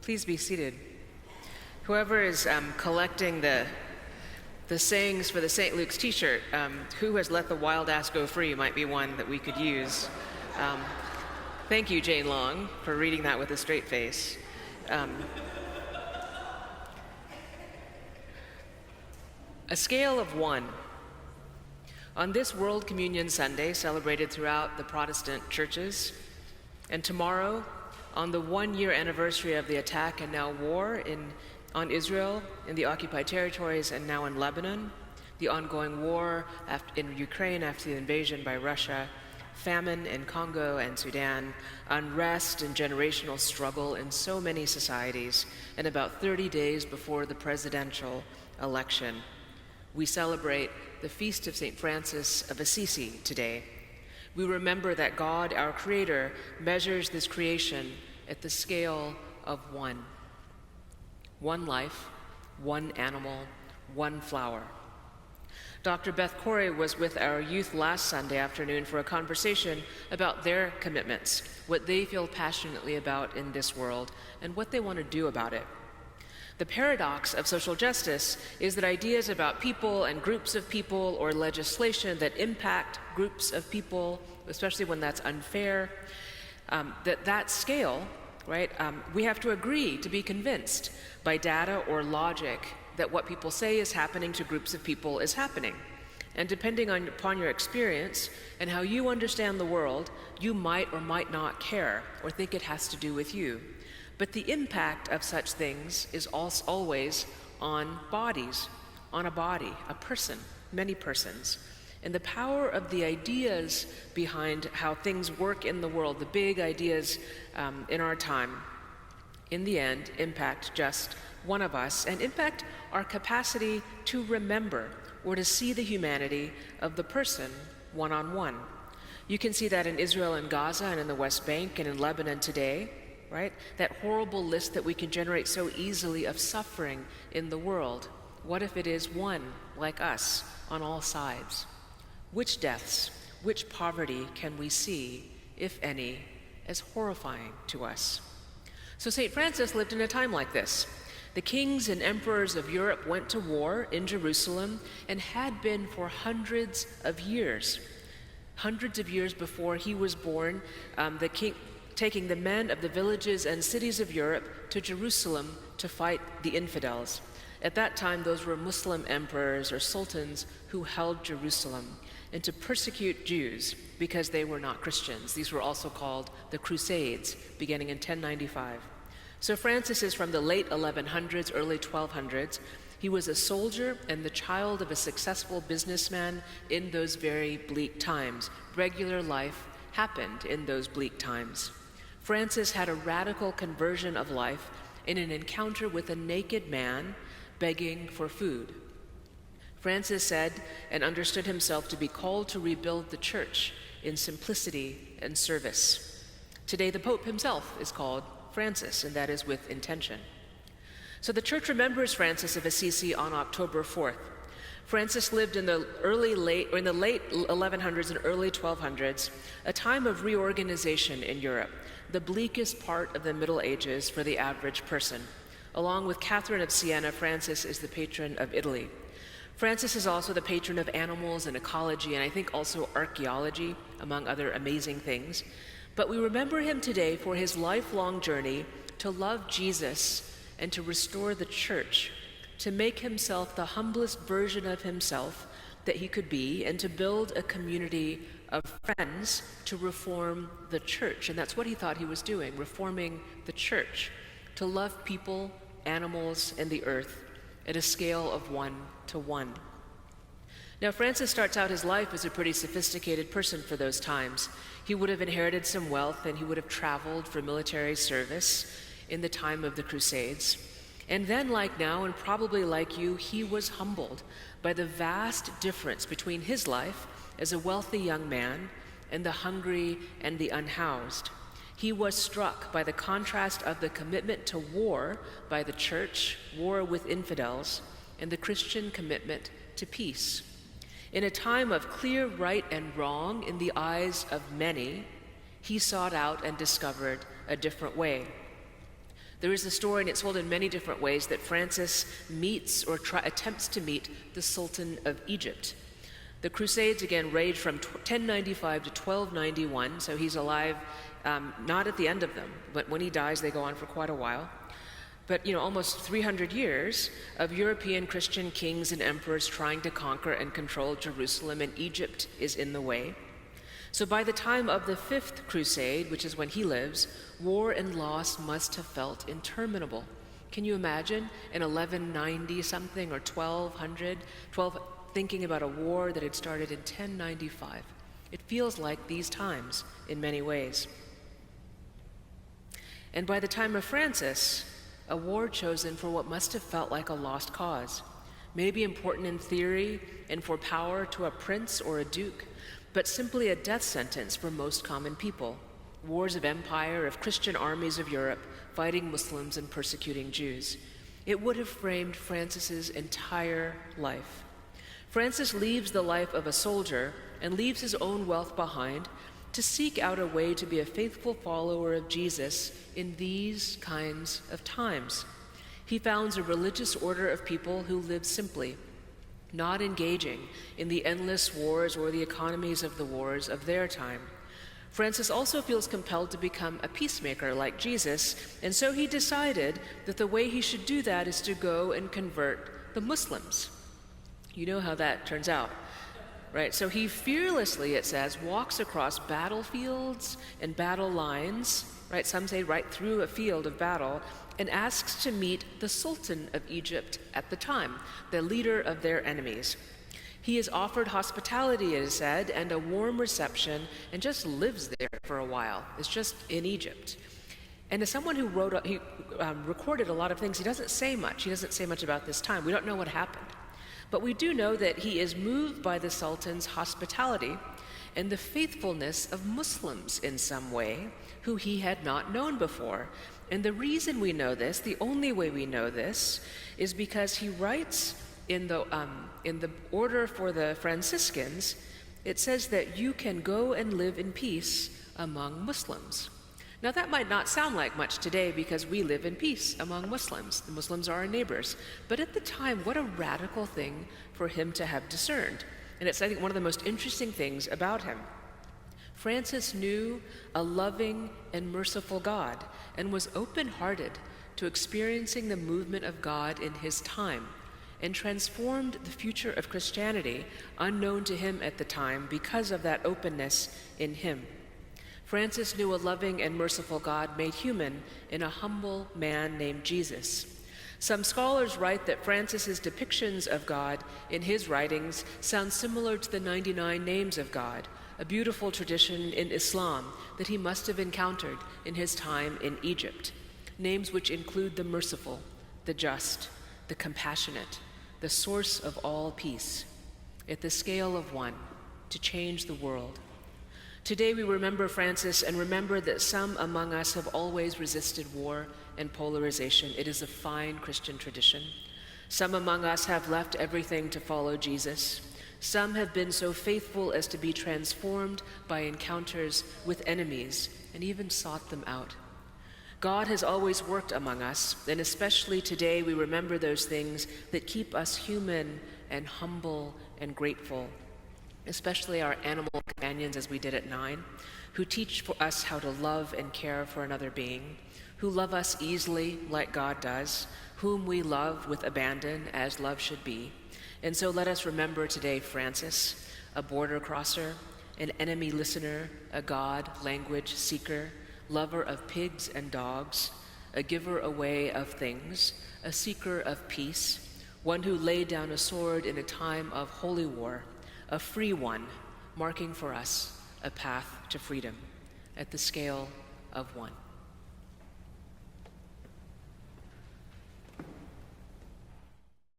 Please be seated. Whoever is collecting the sayings for the St. Luke's t-shirt, who has let the wild ass go free might be one that we could use. Thank you, Jane Long, for reading that with a straight face. A scale of 1. On this World Communion Sunday, celebrated throughout the Protestant churches, and tomorrow, on the 1-year anniversary of the attack and now war on Israel in the occupied territories and now in Lebanon, the ongoing war in Ukraine after the invasion by Russia, famine in Congo and Sudan, unrest and generational struggle in so many societies, and about 30 days before the presidential election, we celebrate the feast of St. Francis of Assisi today. We remember that God, our Creator, measures this creation at the scale of 1. 1 life, 1 animal, 1 flower. Dr. Beth Corey was with our youth last Sunday afternoon for a conversation about their commitments, what they feel passionately about in this world, and what they want to do about it. The paradox of social justice is that ideas about people and groups of people or legislation that impact groups of people, especially when that's unfair, that scale, right, we have to agree to be convinced by data or logic that what people say is happening to groups of people is happening. And depending upon your experience and how you understand the world, you might or might not care or think it has to do with you. But the impact of such things is always on bodies, on a body, a person, many persons. And the power of the ideas behind how things work in the world, the big ideas in our time, in the end, impact just one of us and impact our capacity to remember or to see the humanity of the person one-on-one. You can see that in Israel and Gaza and in the West Bank and in Lebanon today, right? That horrible list that we can generate so easily of suffering in the world. What if it is one like us on all sides? Which deaths, which poverty can we see, if any, as horrifying to us? So St. Francis lived in a time like this. The kings and emperors of Europe went to war in Jerusalem and had been for hundreds of years. Hundreds of years before he was born, the king taking the men of the villages and cities of Europe to Jerusalem to fight the infidels. At that time, those were Muslim emperors or sultans who held Jerusalem, and to persecute Jews because they were not Christians. These were also called the Crusades, beginning in 1095. So Francis is from the late 1100s, early 1200s. He was a soldier and the child of a successful businessman in those very bleak times. Regular life happened in those bleak times. Francis had a radical conversion of life in an encounter with a naked man begging for food. Francis said and understood himself to be called to rebuild the church in simplicity and service. Today, the Pope himself is called Francis, and that is with intention. So the church remembers Francis of Assisi on October 4th. Francis lived in the late 1100s and early 1200s, a time of reorganization in Europe, the bleakest part of the Middle Ages for the average person. Along with Catherine of Siena, Francis is the patron of Italy. Francis is also the patron of animals and ecology, and I think also archaeology, among other amazing things. But we remember him today for his lifelong journey to love Jesus and to restore the church, to make himself the humblest version of himself that he could be, and to build a community of friends to reform the church. And that's what he thought he was doing, reforming the church, to love people, animals, and the earth at a scale of 1 to 1. Now, Francis starts out his life as a pretty sophisticated person for those times. He would have inherited some wealth, and he would have traveled for military service in the time of the Crusades. And then, like now, and probably like you, he was humbled by the vast difference between his life as a wealthy young man and the hungry and the unhoused. He was struck by the contrast of the commitment to war by the church, war with infidels, and the Christian commitment to peace. In a time of clear right and wrong in the eyes of many, he sought out and discovered a different way. There is a story, and it's told in many different ways, that Francis meets or attempts to meet the Sultan of Egypt. The Crusades, again, raged from 1095 to 1291, so he's alive, not at the end of them, but when he dies, they go on for quite a while. But, almost 300 years of European Christian kings and emperors trying to conquer and control Jerusalem, and Egypt is in the way. So by the time of the Fifth Crusade, which is when he lives, war and loss must have felt interminable. Can you imagine in 1190 something or 1200, thinking about a war that had started in 1095? It feels like these times in many ways. And by the time of Francis, a war chosen for what must have felt like a lost cause, maybe important in theory and for power to a prince or a duke, but simply a death sentence for most common people. Wars of empire, of Christian armies of Europe fighting Muslims and persecuting Jews. It would have framed Francis's entire life. Francis leaves the life of a soldier and leaves his own wealth behind to seek out a way to be a faithful follower of Jesus in these kinds of times. He founds a religious order of people who live simply, not engaging in the endless wars or the economies of the wars of their time. Francis also feels compelled to become a peacemaker like Jesus, and so he decided that the way he should do that is to go and convert the Muslims. You know how that turns out, right? So he fearlessly, it says, walks across battlefields and battle lines, right? Some say right through a field of battle, and asks to meet the Sultan of Egypt at the time, the leader of their enemies. He is offered hospitality, it is said, and a warm reception, and just lives there for a while. It's just in Egypt. And as someone who recorded a lot of things, he doesn't say much. He doesn't say much about this time. We don't know what happened. But we do know that he is moved by the Sultan's hospitality and the faithfulness of Muslims in some way, who he had not known before. And the reason we know this, the only way we know this, is because he writes in the order for the Franciscans, it says that you can go and live in peace among Muslims. Now that might not sound like much today because we live in peace among Muslims. The Muslims are our neighbors. But at the time, what a radical thing for him to have discerned. And it's, I think, one of the most interesting things about him. Francis knew a loving and merciful God and was open-hearted to experiencing the movement of God in his time, and transformed the future of Christianity, unknown to him at the time, because of that openness in him. Francis knew a loving and merciful God made human in a humble man named Jesus. Some scholars write that Francis's depictions of God in his writings sound similar to the 99 names of God, a beautiful tradition in Islam that he must have encountered in his time in Egypt. Names which include the merciful, the just, the compassionate, the source of all peace, at the scale of one, to change the world. Today we remember Francis and remember that some among us have always resisted war and polarization. It is a fine Christian tradition. Some among us have left everything to follow Jesus. Some have been so faithful as to be transformed by encounters with enemies and even sought them out. God has always worked among us, and especially today we remember those things that keep us human and humble and grateful, especially our animal companions, as we did at 9, who teach for us how to love and care for another being, who love us easily like God does, whom we love with abandon as love should be. And so let us remember today Francis, a border crosser, an enemy listener, a God language seeker, lover of pigs and dogs, a giver away of things, a seeker of peace, one who laid down a sword in a time of holy war, a free one, marking for us a path to freedom at the scale of one.